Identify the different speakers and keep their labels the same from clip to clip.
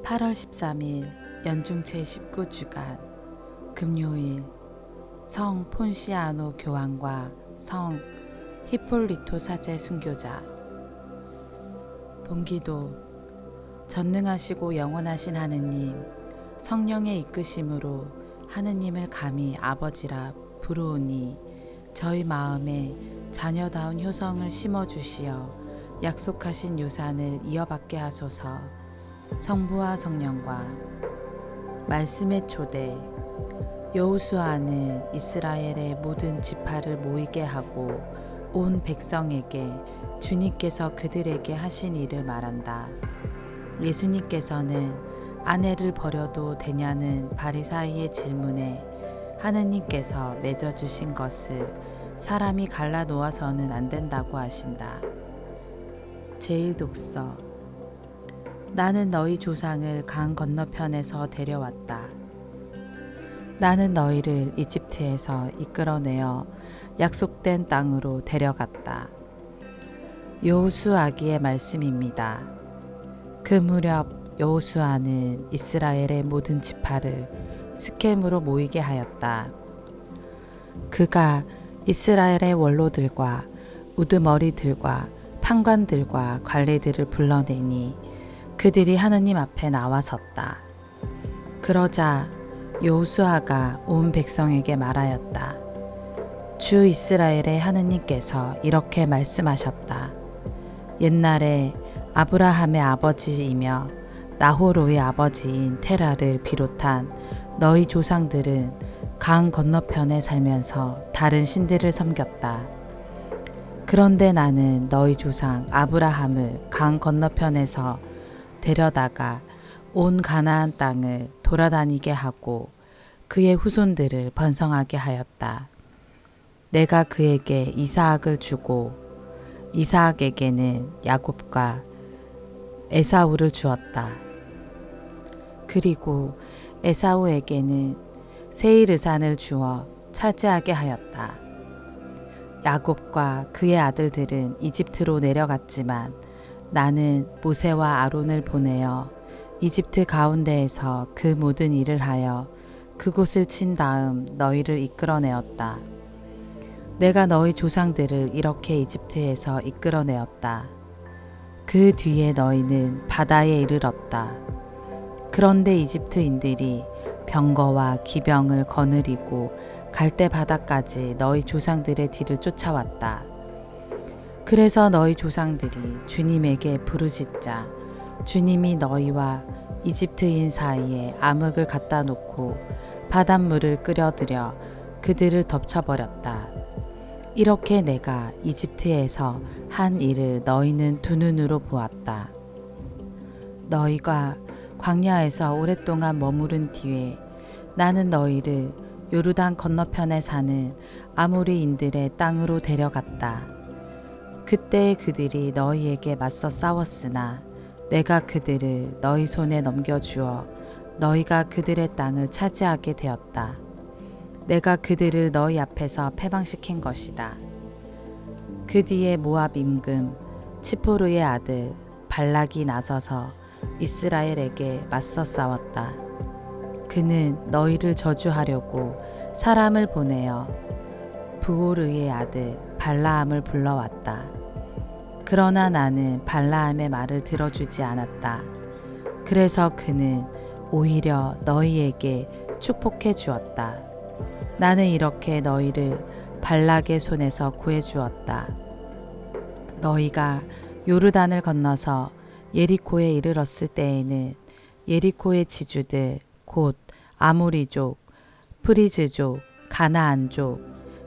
Speaker 1: 8월 13일 연중체 19주간 금요일 성 폰시아노 교황과 성 히폴리토 사제 순교자. 본기도. 전능하시고 영원하신 하느님, 성령의 이끄심으로 하느님을 감히 아버지라 부르오니 저희 마음에 자녀다운 효성을 심어주시어 약속하신 유산을 이어받게 하소서. 성부와 성령과. 말씀의 초대. 여호수아는 이스라엘의 모든 지파를 모이게 하고 온 백성에게 주님께서 그들에게 하신 일을 말한다. 예수님께서는 아내를 버려도 되냐는 바리사이의 질문에 하느님께서 맺어주신 것을 사람이 갈라 놓아서는 안 된다고 하신다. 제1독서. 나는 너희 조상을 강 건너편에서 데려왔다. 나는 너희를 이집트에서 이끌어내어 약속된 땅으로 데려갔다. 여호수 아기의 말씀입니다. 그 무렵 여호수아는 이스라엘의 모든 지파를 스켐으로 모이게 하였다. 그가 이스라엘의 원로들과 우두머리들과 판관들과 관리들을 불러내니 그들이 하느님 앞에 나와 섰다. 그러자 여호수아가 온 백성에게 말하였다. 주 이스라엘의 하느님께서 이렇게 말씀하셨다. 옛날에 아브라함의 아버지이며 나호로의 아버지인 테라를 비롯한 너희 조상들은 강 건너편에 살면서 다른 신들을 섬겼다. 그런데 나는 너희 조상 아브라함을 강 건너편에서 데려다가 온 가나안 땅을 돌아다니게 하고 그의 후손들을 번성하게 하였다. 내가 그에게 이삭을 주고 이삭에게는 야곱과 에사우를 주었다. 그리고 에사우에게는 세이르산을 주어 차지하게 하였다. 야곱과 그의 아들들은 이집트로 내려갔지만 나는 모세와 아론을 보내어 이집트 가운데에서 그 모든 일을 하여 그곳을 친 다음 너희를 이끌어내었다. 내가 너희 조상들을 이렇게 이집트에서 이끌어내었다. 그 뒤에 너희는 바다에 이르렀다. 그런데 이집트인들이 병거와 기병을 거느리고 갈대 바다까지 너희 조상들의 뒤를 쫓아왔다. 그래서 너희 조상들이 주님에게 부르짖자 주님이 너희와 이집트인 사이에 암흑을 갖다 놓고 바닷물을 끓여들여 그들을 덮쳐버렸다. 이렇게 내가 이집트에서 한 일을 너희는 두 눈으로 보았다. 너희가 광야에서 오랫동안 머무른 뒤에 나는 너희를 요르단 건너편에 사는 아모리인들의 땅으로 데려갔다. 그때 그들이 너희에게 맞서 싸웠으나 내가 그들을 너희 손에 넘겨주어 너희가 그들의 땅을 차지하게 되었다. 내가 그들을 너희 앞에서 패방시킨 것이다. 그 뒤에 모압 임금 치포르의 아들 발락이 나서서 이스라엘에게 맞서 싸웠다. 그는 너희를 저주하려고 사람을 보내어 부오르의 아들 발라함을 불러왔다. 그러나 나는 발라함의 말을 들어주지 않았다. 그래서 그는 오히려 너희에게 축복해 주었다. 나는 이렇게 너희를 발락의 손에서 구해 주었다. 너희가 요르단을 건너서 예리코에 이르렀을 때에는 예리코의 지주들 곧 아모리족, 프리즈족, 가나안족,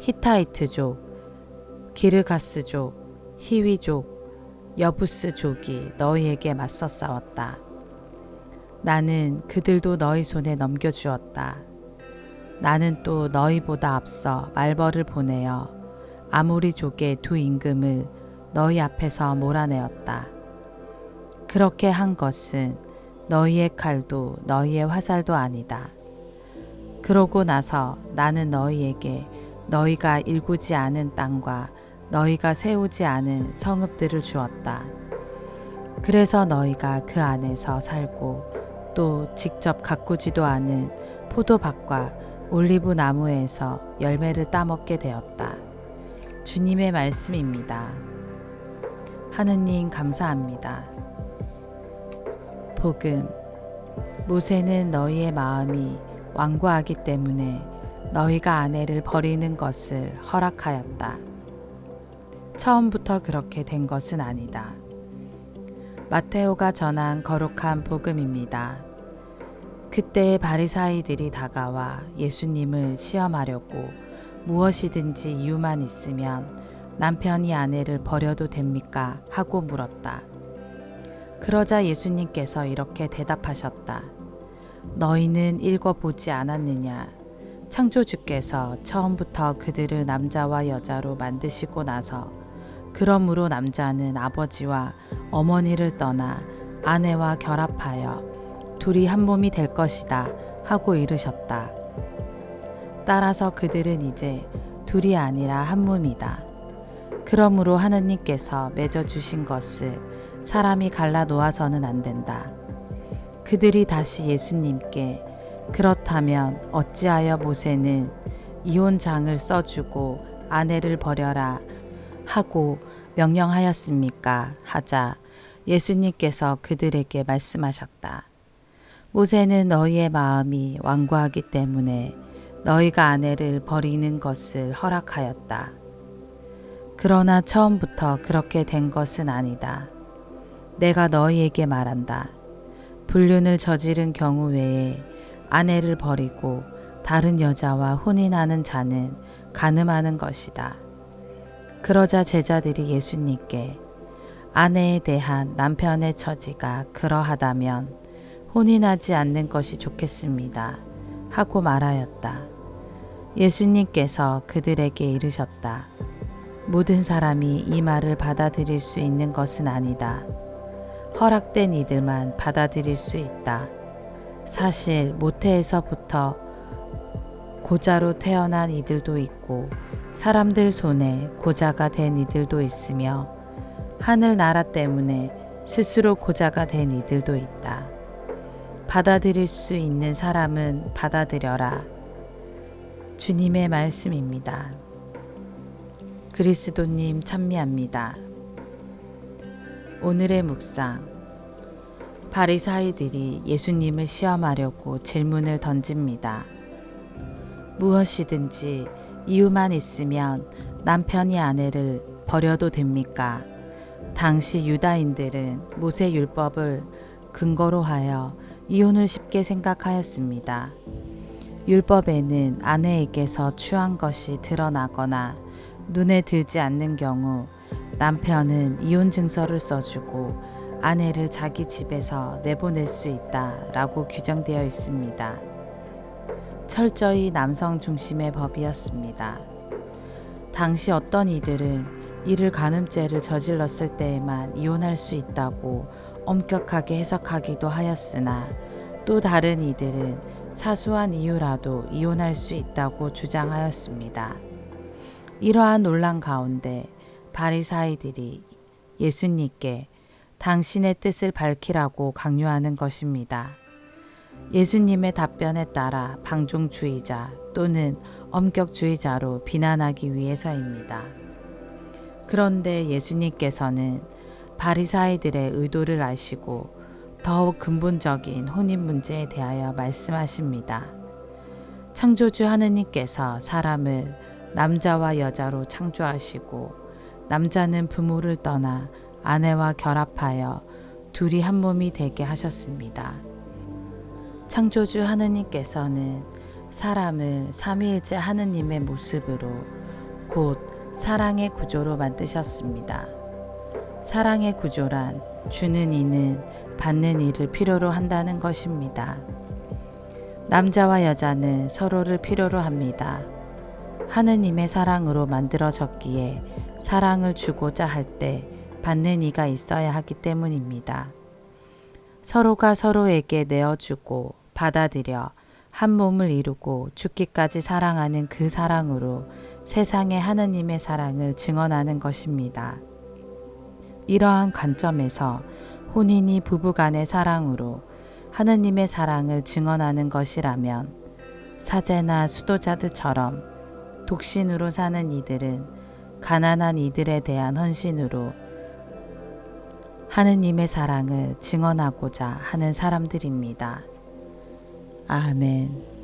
Speaker 1: 히타이트족, 기르가스족, 히위족, 여부스족이 너희에게 맞서 싸웠다. 나는 그들도 너희 손에 넘겨주었다. 나는 또 너희보다 앞서 말벌을 보내어 아모리족의 두 임금을 너희 앞에서 몰아내었다. 그렇게 한 것은 너희의 칼도 너희의 화살도 아니다. 그러고 나서 나는 너희에게 너희가 일구지 않은 땅과 너희가 세우지 않은 성읍들을 주었다. 그래서 너희가 그 안에서 살고 또 직접 가꾸지도 않은 포도밭과 올리브 나무에서 열매를 따먹게 되었다. 주님의 말씀입니다. 하느님 감사합니다. 복음. 모세는 너희의 마음이 완고하기 때문에 너희가 아내를 버리는 것을 허락하였다. 처음부터 그렇게 된 것은 아니다. 마테오가 전한 거룩한 복음입니다. 그때의 바리사이들이 다가와 예수님을 시험하려고 무엇이든지 이유만 있으면 남편이 아내를 버려도 됩니까? 하고 물었다. 그러자 예수님께서 이렇게 대답하셨다. 너희는 읽어보지 않았느냐? 창조주께서 처음부터 그들을 남자와 여자로 만드시고 나서 그러므로 남자는 아버지와 어머니를 떠나 아내와 결합하여 둘이 한 몸이 될 것이다 하고 이르셨다. 따라서 그들은 이제 둘이 아니라 한 몸이다. 그러므로 하느님께서 맺어주신 것을 사람이 갈라 놓아서는 안 된다. 그들이 다시 예수님께 그렇다면 어찌하여 모세는 이혼장을 써주고 아내를 버려라 하고 명령하였습니까? 하자 예수님께서 그들에게 말씀하셨다. 모세는 너희의 마음이 완고하기 때문에 너희가 아내를 버리는 것을 허락하였다. 그러나 처음부터 그렇게 된 것은 아니다. 내가 너희에게 말한다. 불륜을 저지른 경우 외에 아내를 버리고 다른 여자와 혼인하는 자는 간음하는 것이다. 그러자 제자들이 예수님께 아내에 대한 남편의 처지가 그러하다면 혼인하지 않는 것이 좋겠습니다. 하고 말하였다. 예수님께서 그들에게 이르셨다. 모든 사람이 이 말을 받아들일 수 있는 것은 아니다. 허락된 이들만 받아들일 수 있다. 사실 모태에서부터 고자로 태어난 이들도 있고 사람들 손에 고자가 된 이들도 있으며 하늘나라 때문에 스스로 고자가 된 이들도 있다. 받아들일 수 있는 사람은 받아들여라. 주님의 말씀입니다. 그리스도님 찬미합니다. 오늘의 묵상. 바리사이들이 예수님을 시험하려고 질문을 던집니다. 무엇이든지 이유만 있으면 남편이 아내를 버려도 됩니까? 당시 유다인들은 모세 율법을 근거로 하여 이혼을 쉽게 생각하였습니다. 율법에는 아내에게서 취한 것이 드러나거나 눈에 들지 않는 경우 남편은 이혼 증서를 써주고 아내를 자기 집에서 내보낼 수 있다라고 규정되어 있습니다. 철저히 남성 중심의 법이었습니다. 당시 어떤 이들은 이를 간음죄를 저질렀을 때에만 이혼할 수 있다고 엄격하게 해석하기도 하였으나 또 다른 이들은 사소한 이유라도 이혼할 수 있다고 주장하였습니다. 이러한 논란 가운데 바리사이들이 예수님께 당신의 뜻을 밝히라고 강요하는 것입니다. 예수님의 답변에 따라 방종주의자 또는 엄격주의자로 비난하기 위해서입니다. 그런데 예수님께서는 바리사이들의 의도를 아시고 더욱 근본적인 혼인 문제에 대하여 말씀하십니다. 창조주 하느님께서 사람을 남자와 여자로 창조하시고 남자는 부모를 떠나 아내와 결합하여 둘이 한 몸이 되게 하셨습니다. 창조주 하느님께서는 사람을 삼위일체 하느님의 모습으로 곧 사랑의 구조로 만드셨습니다. 사랑의 구조란 주는 이는 받는 이를 필요로 한다는 것입니다. 남자와 여자는 서로를 필요로 합니다. 하느님의 사랑으로 만들어졌기에 사랑을 주고자 할 때 받는 이가 있어야 하기 때문입니다. 서로가 서로에게 내어주고 받아들여 한 몸을 이루고 죽기까지 사랑하는 그 사랑으로 세상에 하느님의 사랑을 증언하는 것입니다. 이러한 관점에서 혼인이 부부간의 사랑으로 하느님의 사랑을 증언하는 것이라면 사제나 수도자들처럼 독신으로 사는 이들은 가난한 이들에 대한 헌신으로 하느님의 사랑을 증언하고자 하는 사람들입니다. 아멘.